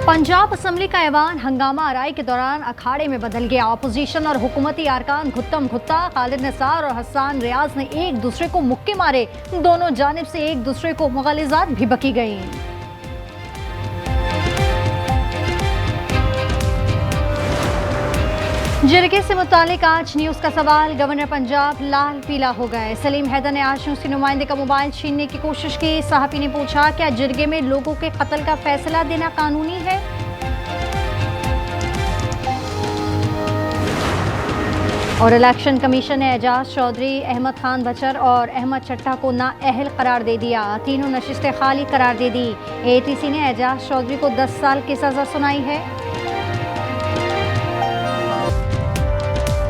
Punjab assembly का ऐवान हंगामा आराई के दौरान अखाड़े में बदल गया। अपोजिशन और हुकूमती अरकान घुत्तम घुत्ता, खालिद निसार और हसन रियाज ने एक दूसरे को मुक्के मारे। दोनों जानिब से एक दूसरे को मुग़ालिज़ात भी बकी गई। जिरगे से मुतालिक आज न्यूज़ का सवाल, गवर्नर पंजाब लाल पीला हो गए। सलीम हैदर ने आज न्यूज़ के नुमाइंदे का मोबाइल छीनने की कोशिश की। सहाफ़ी ने पूछा, क्या जिरगे में लोगों के कत्ल का फैसला देना कानूनी है? और इलेक्शन कमीशन ने एजाज चौधरी, अहमद खान बचर और अहमद चट्टा को नाअहल करार दे दिया। तीनों नशिस्तें खाली करार दे दी। ATC ने एजाज चौधरी को 10 साल की सजा सुनाई है।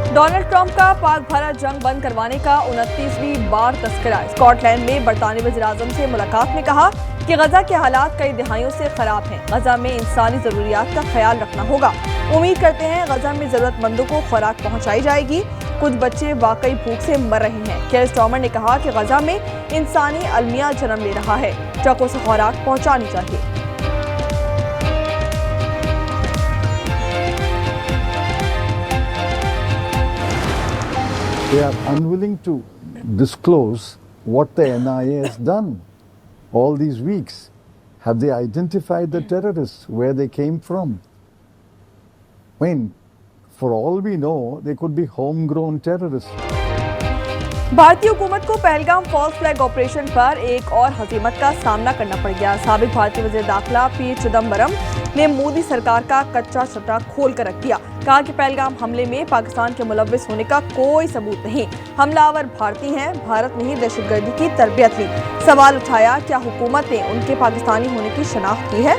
डोनाल्ड ट्रंप का पाक भारत जंग बंद करवाने का 29वीं बार तस्करा। स्कॉटलैंड में बरतानी वज़ीर-ए-आज़म से मुलाकात में कहा कि गजा के हालात कई दिहाइयों से खराब हैं। गजा में इंसानी जरूरियात का ख्याल रखना होगा। उम्मीद करते हैं गजा में जरूरतमंदों को खुराक पहुंचाई जाएगी। कुछ बच्चे वाकई भूख से मर रहे हैं। केयर स्टार्मर ने कहा कि गजा में इंसानी अलमिया जन्म ले रहा है। ट्रकों से खुराक पहुंचानी चाहिए। They are unwilling to disclose what the NIA has done all these weeks. Have they identified the terrorists, where they came from? I mean, for all we know, they could be homegrown terrorists. भारतीय हुकूमत को Pahalgam false flag operation पर एक और हजीमत का सामना करना पड़ गया। साबिक भारतीय वज़ीर दाखिला पी चिदम्बरम ने मोदी सरकार का कच्चा छटा खोल कर रख दिया। कहा कि पहलगाम हमले में पाकिस्तान के मुलव्विस होने का कोई सबूत नहीं। हमलावर भारतीय हैं। भारत ने ही दहशतगर्दी की तरबियत ली। सवाल उठाया, क्या हुकूमत ने उनके पाकिस्तानी होने की शनाख्त की है?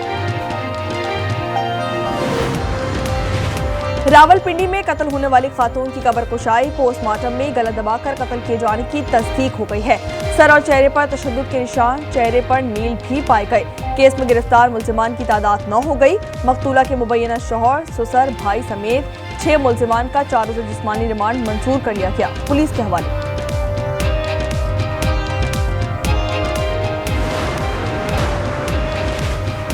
रावलपिंडी में कत्ल होने वाली खातून की कब्र कुशाई, पोस्टमार्टम में गला दबाकर कत्ल किए जाने की तस्दीक हो गई है। सर और चेहरे पर तशद्दुद के निशान, चेहरे पर नील भी पाए गए। केस में गिरफ्तार मुल्जिमान की तादाद 9 हो गई। मकतूला के मुबैना शौहर, ससुर, भाई समेत 6 मुल्जिमान का 4 रोज़ा जिस्मानी रिमांड मंजूर कर लिया गया। पुलिस के हवाले।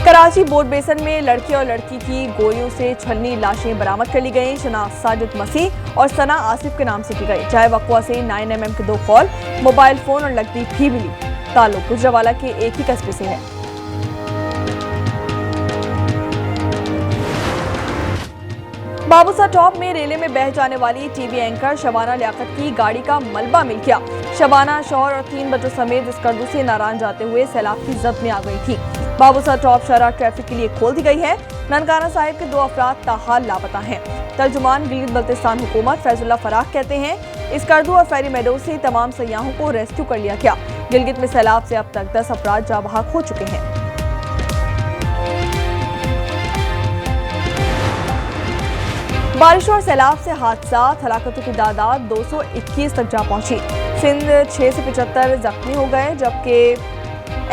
कराची बोट बेसन में लड़के और लड़की की गोलियों से छलनी लाशें बरामद कर ली गई। शनाख्त साजिद मसीह और सना आसिफ के नाम से की गई। चाय वक़वा से 9mm के 2 कॉल, मोबाइल फोन और नकदी भी मिली। ताल्लुक गुजरावाला के एक ही कस्बे से है। बाबूसा टॉप में रेले में बह जाने वाली टीवी एंकर शबाना लियाकत की गाड़ी का मलबा मिल गया। शबाना शौहर और 3 बच्चों समेत स्कर्दू से नारायण जाते हुए सैलाब की जद में आ गई थी। बाबूसा टॉप शहर ट्रैफिक के लिए खोल दी गई है। ननकाना साहिब के 2 अफराद ताहाल लापता हैं। तर्जुमान गिलगित बल्तिस्तान हुकूमत फैजुल्ला फराख कहते हैं, स्कर्दू और फेरी मेडो से तमाम सयाहों को रेस्क्यू कर लिया गया। गिलगित में सैलाब से अब तक 10 अफराद जाँ बहक हो चुके हैं। बारिश और सैलाब से हादसात, हलाकतों की तादाद 221 तक जा पहुंची। सिंध 6 से 75 जख्मी हो गए, जबकि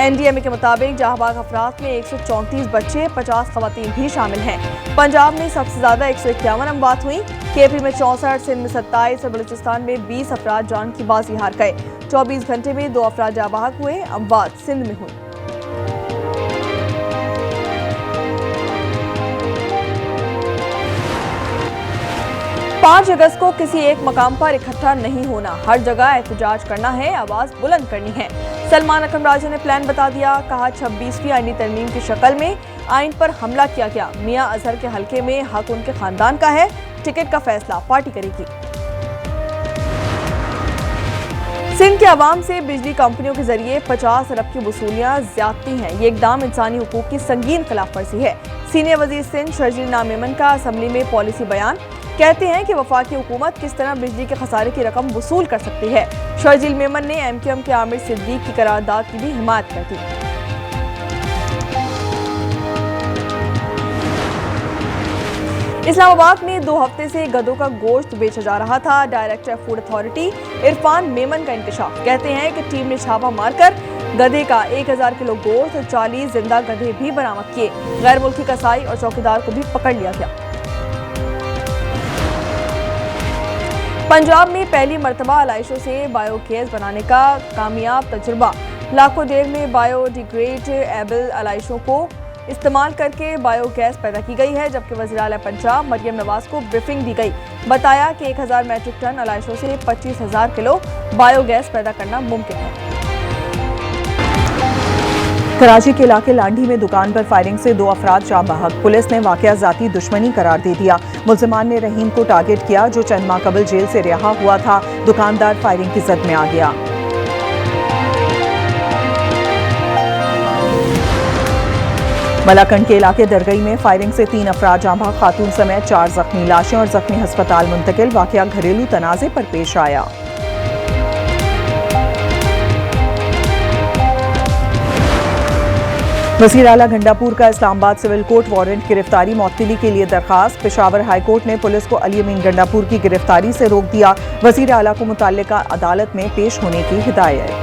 NDMA के मुताबिक जहां अफराद में 134 बच्चे, 50 खवातीन भी शामिल हैं। पंजाब में सबसे ज्यादा 151 अमवात हुई। KP में 64, सिंध में 27 और बलूचिस्तान में 20 अफराद जान की बाजी हार गए। 24 घंटे में 2 अफराद जाँ बहक हुए। अमवात सिंध में हुई। पाँच अगस्त को किसी एक मकाम पर इकट्ठा नहीं होना, हर जगह एहतजाज करना है, आवाज बुलंद करनी है। सलमान अकरम राजा ने प्लान बता दिया। कहा 26वीं आईनी तरमीम की शक्ल में आइन पर हमला किया गया। मियां अजहर के हलके में हक उनके खानदान का है। टिकट का फैसला पार्टी करेगी। सिंध के अवाम से बिजली कंपनियों के जरिए 50 अरब की वसूलियां ज्यादती हैं। ये इकदाम इंसानी हुकूक की संगीन खिलाफ वर्जी है। सीनियर वजीर सिंध शर्जील नामेमन का असम्बली में पॉलिसी बयान, कहते हैं कि वफाकी हुकूमत किस तरह बिजली के खसारे की रकम वसूल कर सकती है। शर्जील मेमन ने MQM के आमिर सिद्दीक की करारदाद की भी हिमायत कर दी। इस्लामाबाद में 2 हफ्ते से गधों का गोश्त बेचा जा रहा था। Director food authority Irfan Memon का इंकशाफ। कहते हैं कि टीम ने छापा मारकर गधे का 1000 किलो गोश्त और 40 जिंदा गधे भी बरामद किए। गैर मुल्की कसाई और चौकीदार को भी पकड़ लिया गया। पंजाब में पहली मरतबा अलाइशों से बायोगैस बनाने का कामयाब तजुर्बा। लाखों डेग में बायोडिग्रेडेबल अलाइशों को इस्तेमाल करके बायोगैस पैदा की गई है, जबकि वज़ीर आला पंजाब मरियम नवाज को ब्रीफिंग दी गई। बताया कि 1000 मैट्रिक टन अलाइशों से 25,000 किलो बायोगैस पैदा करना मुमकिन है। कराची के इलाके लांडी में दुकान पर फायरिंग से 2 अफराद जाँ बहक। पुलिस ने वाकया जाती दुश्मनी करार दे दिया। मुल्जिमान ने रहीम को टारगेट किया, जो चंद माह कबल जेल से रिहा हुआ था। दुकानदार फायरिंग की जद में आ गया। मलाकंड के इलाके दरगई में फायरिंग से 3 अफराद जाँ बहक, खातून समेत 4 जख्मी। लाशें और जख्मी हस्पताल मुंतकिल। वाकया घरेलू तनाज़े पर पेश आया। वज़ीर आला गंडापुर का इस्लामाबाद सिविल कोर्ट वारंट गिरफ्तारी मुअत्तली के लिए दरखास्त। पेशावर हाई कोर्ट ने पुलिस को अली अमीन गंडापुर की गिरफ्तारी से रोक दिया। वज़ीर आला को मुतल्लिका अदालत में पेश होने की हिदायत।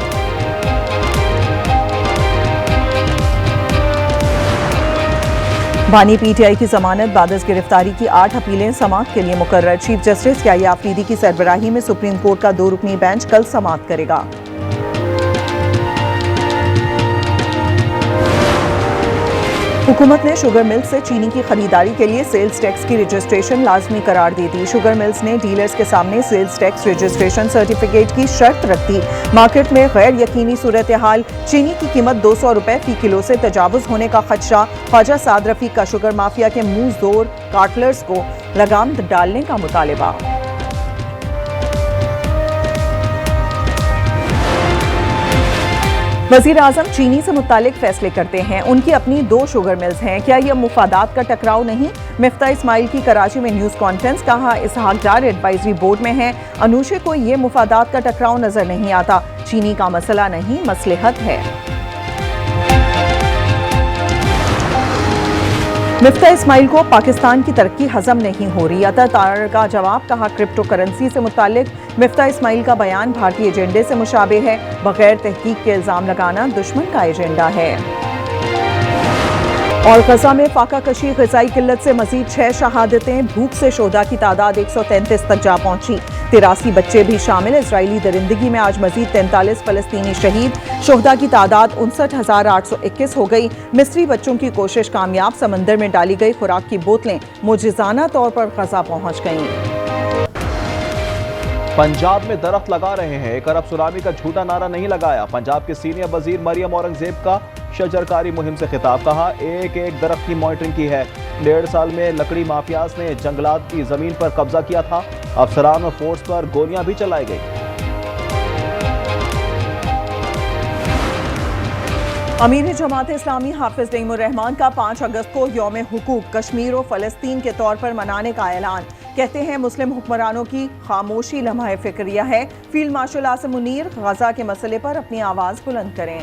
बानी पीटीआई की जमानत बादस गिरफ्तारी की 8 अपीलें समाअत के लिए मुकर्रर। चीफ जस्टिस याह्या अफरीदी की सरबराही में सुप्रीम कोर्ट का 2 रुकनी बेंच कल समाअत करेगा। हुकूमत ने शुगर मिल्स से चीनी की खरीदारी के लिए सेल्स टैक्स की रजिस्ट्रेशन लाजमी करार दे दी। शुगर मिल्स ने डीलर्स के सामने सेल्स टैक्स रजिस्ट्रेशन सर्टिफिकेट की शर्त रख दी। मार्केट में गैर यकीनी सूरत हाल, चीनी की कीमत 200 रुपए फी किलो से तजावुज होने का खदशा। ख्वाजा साद रफीक का शुगर माफिया के मुंह जोर कार्टलर्स को लगाम डालने का मुतालिबा। वज़ीर आज़म चीनी से मुतालिक फैसले करते हैं। उनकी अपनी 2 शुगर मिल्स हैं। क्या यह मुफादात का टकराव नहीं? मिफ्ता इस्माइल की कराची में न्यूज़ कॉन्फ्रेंस। कहा इसहाक डार एडवाइजरी बोर्ड में है। अनूशे को यह मुफादात का टकराव नजर नहीं आता। चीनी का मसला नहीं, मसलहत है। मिफ्ता इस्माइल को पाकिस्तान की तरक्की हजम नहीं हो रही। अता तार का जवाब। कहा क्रिप्टो करेंसी से मुतालिक मिफ्ता इस्माइल का बयान भारतीय एजेंडे से मुशाबे है। बगैर तहकीक के इल्जाम लगाना दुश्मन का एजेंडा है। और गजा में फाका कशी, ग़िज़ाई किल्लत से मजीद 6 शहादतें। भूख से शोहदा की तादाद 133 तक जा पहुंची। 83 बच्चे भी शामिल। इजरायली दरिंदगी में आज मजीद 43 फलस्तीनी शहीद। शोहदा की तादाद 59,821 हो गई। मिस्री बच्चों की कोशिश कामयाब। समंदर में डाली गई खुराक की बोतलें मुजिजाना तौर पर गजा पहुंच गईं। पंजाब में दरख्त लगा रहे हैं, एक अरब सुनामी का झूठा नारा नहीं लगाया। पंजाब के सीनियर वजीर मरियम औरंगजेब का शजरकारी मुहिम से खिताब। कहा एक एक दरख्त की मॉनिटरिंग की है। 1.5 साल में लकड़ी माफियाज ने जंगलात की जमीन पर कब्जा किया था। अफसरान और फोर्स पर गोलियां भी चलाई गई। अमीर जमात इस्लामी हाफिज नईमुर रहमान का 5 अगस्त को यौम हुकूक कश्मीर और फलस्तीन के तौर पर मनाने का ऐलान। कहते हैं मुस्लिम हुक्मरानों की खामोशी लम्हा फिक्रिया है। फील्ड मार्शल आसिम मुनीर गजा के मसले पर अपनी आवाज बुलंद करें।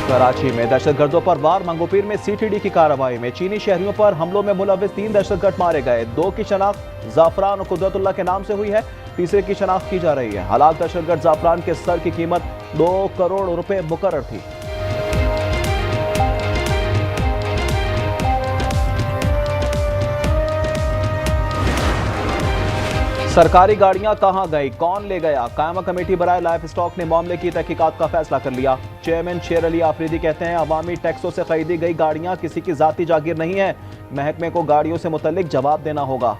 कराची में दहशतगर्दों पर वार। मंगोपीर में सीटीडी की कार्रवाई में चीनी शहरियों पर हमलों में मुलविस 3 दहशतगर्द मारे गए। 2 की शनाख्त जाफरान और कुदरतुल्लाह के नाम से हुई है। तीसरे की शनाख्त की जा रही है। हलाक दहशतगर्द जाफरान के सर की कीमत 2 करोड़ रुपए मुकर्रर थी। सरकारी गाड़ियां कहां गई, कौन ले गया? कायमा कमेटी बराए लाइफ स्टॉक ने मामले की तहकीकात का फैसला कर लिया। चेयरमैन शेर अली आफरीदी कहते हैं अवामी टैक्सों से खरीदी गई गाड़ियां किसी की जाती जागीर नहीं है। महकमे को गाड़ियों से मुतल्लिक जवाब देना होगा।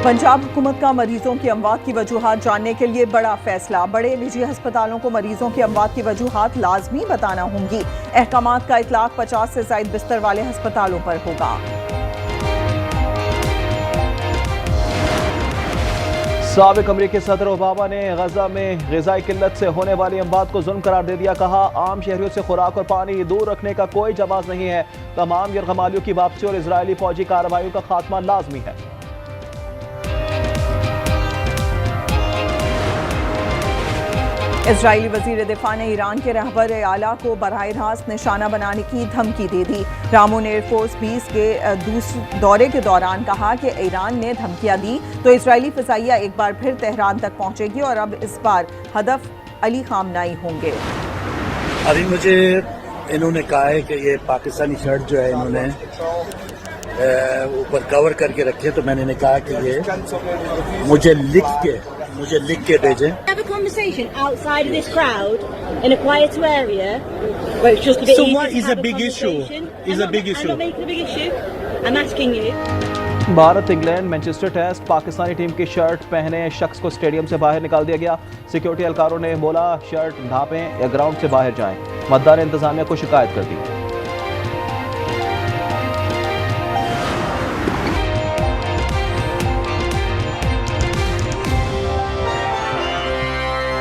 पंजाब हुकूमत का मरीजों की अमवात की वजूहात जानने के लिए बड़ा फैसला। बड़े निजी अस्पतालों को मरीजों की अमवात की वजूहात लाजमी बताना होंगी। अहकामात का इतलाक 50 से ज़ायद बिस्तर वाले अस्पतालों पर होगा। साबिक अमरीकी सदर ओबामा ने गजा में ग़िज़ाई किल्लत से होने वाली अमवात को जुल्म करार दे दिया। कहा आम शहरियों से खुराक और पानी दूर रखने का कोई जवाब नहीं है। तमाम यरगमालियों की वापसी और इजरायली फौजी कार्रवाइयों का खात्मा लाजमी है। इजरायली वजीर दिफा ने ईरान के रहबर आला को बराह रास्त निशाना बनाने की धमकी दे दी। रामोन एयरफोर्स 20 के दौरे के दौरान कहा कि ईरान ने धमकियां दी तो इजरायली फ़िज़ाइया एक बार फिर तेहरान तक पहुंचेगी और अब इस बार हदफ अली खामनाई होंगे। अभी मुझे इन्होंने कहा है कि ये पाकिस्तानी शर्ट जो है इन्होंने ऊपर कवर करके रखे, तो मैंने कहा कि ये मुझे लिख के मुझे लिख के भेजें। Have a conversation outside of this crowd in a quieter area where it's just a bit So easier what to is have a big issue? conversation. Is I'm a not- big issue. I'm not making a big issue. I'm asking you. Bharat England Manchester test Pakistani team की shirt पहने शख्स को stadium से बाहर निकाल दिया गया। Security एहलकारों ने बोला शर्ट ढांपें या ग्राउंड से बाहर जाएं। मतदार इंतजामिया को शिकायत कर दी।